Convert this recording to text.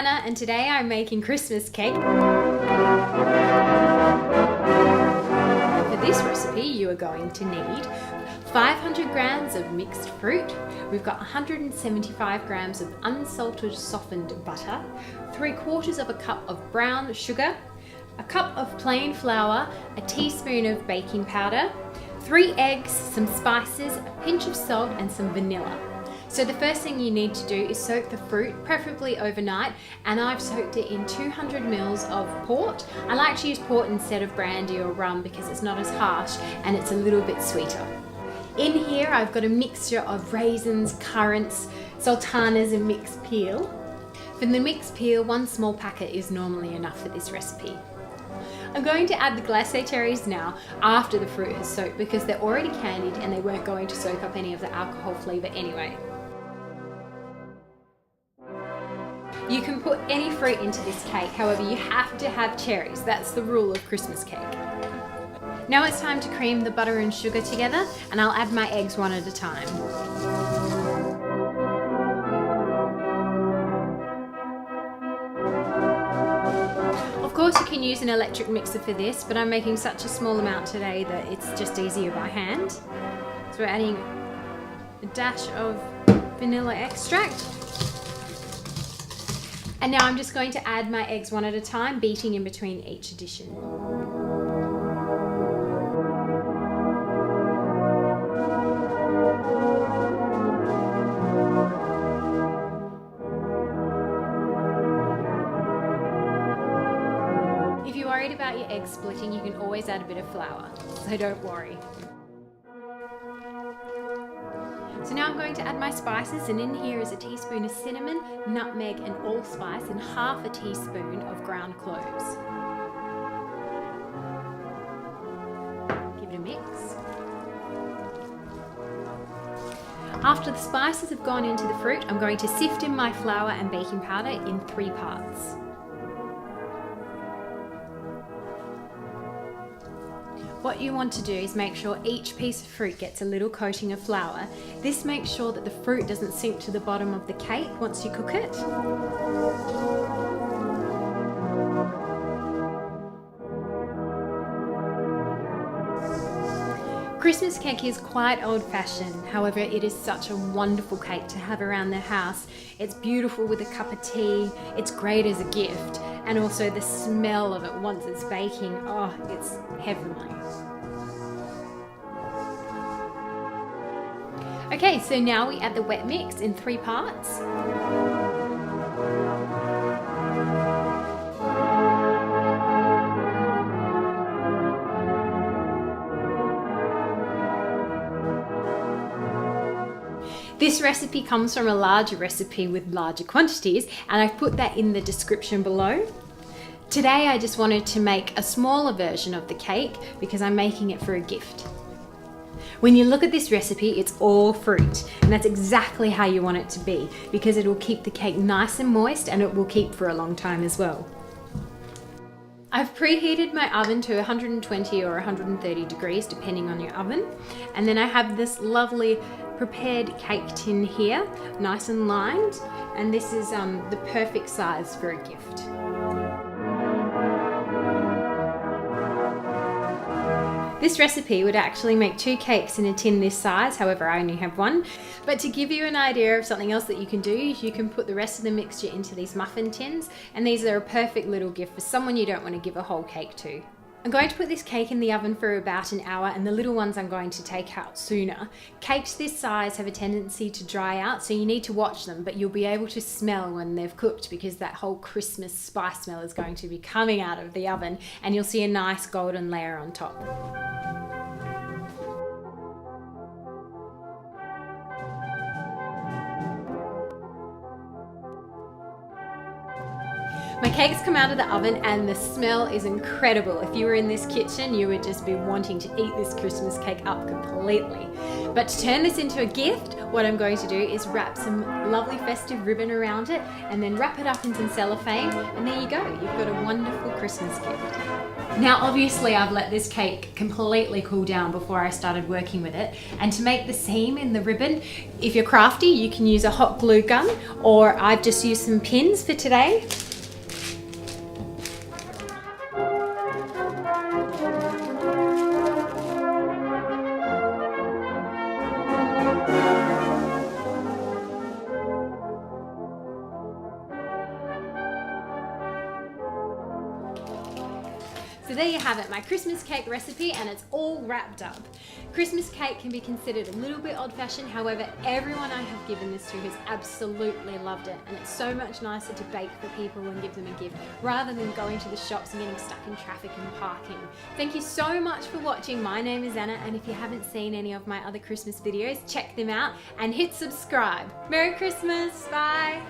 Anna and today I'm making Christmas cake. For this recipe you are going to need 500 grams of mixed fruit. We've got 175 grams of unsalted softened butter, 3/4 of a cup of brown sugar, a cup of plain flour, a teaspoon of baking powder, 3 eggs, some spices, a pinch of salt and some vanilla. So the first thing you need to do is soak the fruit, preferably overnight, and I've soaked it in 200 ml of port. I like to use port instead of brandy or rum because it's not as harsh and it's a little bit sweeter. In here I've got a mixture of raisins, currants, sultanas and mixed peel. For the mixed peel, 1 small packet is normally enough for this recipe. I'm going to add the glacé cherries now after the fruit has soaked because they're already candied and they weren't going to soak up any of the alcohol flavour anyway. You can put any fruit into this cake, however you have to have cherries. That's the rule of Christmas cake. Now it's time to cream the butter and sugar together, and I'll add my eggs one at a time. Of course you can use an electric mixer for this, but I'm making such a small amount today that it's just easier by hand. So we're adding a dash of vanilla extract. And now I'm just going to add my eggs one at a time, beating in between each addition. If you're worried about your eggs splitting, you can always add a bit of flour, so don't worry. So now I'm going to add my spices, and in here is a teaspoon of cinnamon, nutmeg and allspice and half a teaspoon of ground cloves. Give it a mix. After the spices have gone into the fruit, I'm going to sift in my flour and baking powder in 3 parts. What you want to do is make sure each piece of fruit gets a little coating of flour. This makes sure that the fruit doesn't sink to the bottom of the cake once you cook it. Christmas cake is quite old-fashioned, however it is such a wonderful cake to have around the house. It's beautiful with a cup of tea, it's great as a gift, and also the smell of it once it's baking, oh, it's heavenly. Okay, so now we add the wet mix in 3 parts. This recipe comes from a larger recipe with larger quantities, and I've put that in the description below. Today I just wanted to make a smaller version of the cake because I'm making it for a gift. When you look at this recipe, it's all fruit, and that's exactly how you want it to be because it will keep the cake nice and moist and it will keep for a long time as well. I've preheated my oven to 120 or 130 degrees depending on your oven, and then I have this lovely prepared cake tin here, nice and lined, and this is the perfect size for a gift. This recipe would actually make 2 cakes in a tin this size, however I only have 1. But to give you an idea of something else that you can do, you can put the rest of the mixture into these muffin tins, and these are a perfect little gift for someone you don't want to give a whole cake to. I'm going to put this cake in the oven for about an hour, and the little ones I'm going to take out sooner. Cakes this size have a tendency to dry out, so you need to watch them, but you'll be able to smell when they've cooked because that whole Christmas spice smell is going to be coming out of the oven, and you'll see a nice golden layer on top. My cakes come out of the oven and the smell is incredible. If you were in this kitchen, you would just be wanting to eat this Christmas cake up completely. But to turn this into a gift, what I'm going to do is wrap some lovely festive ribbon around it and then wrap it up in some cellophane, and there you go, you've got a wonderful Christmas gift. Now obviously I've let this cake completely cool down before I started working with it, and to make the seam in the ribbon, if you're crafty you can use a hot glue gun, or I've just used some pins for today. So there you have it, my Christmas cake recipe, and it's all wrapped up. Christmas cake can be considered a little bit old-fashioned, however, everyone I have given this to has absolutely loved it, and it's so much nicer to bake for people and give them a gift, rather than going to the shops and getting stuck in traffic and parking. Thank you so much for watching. My name is Anna, and if you haven't seen any of my other Christmas videos, check them out and hit subscribe. Merry Christmas, bye!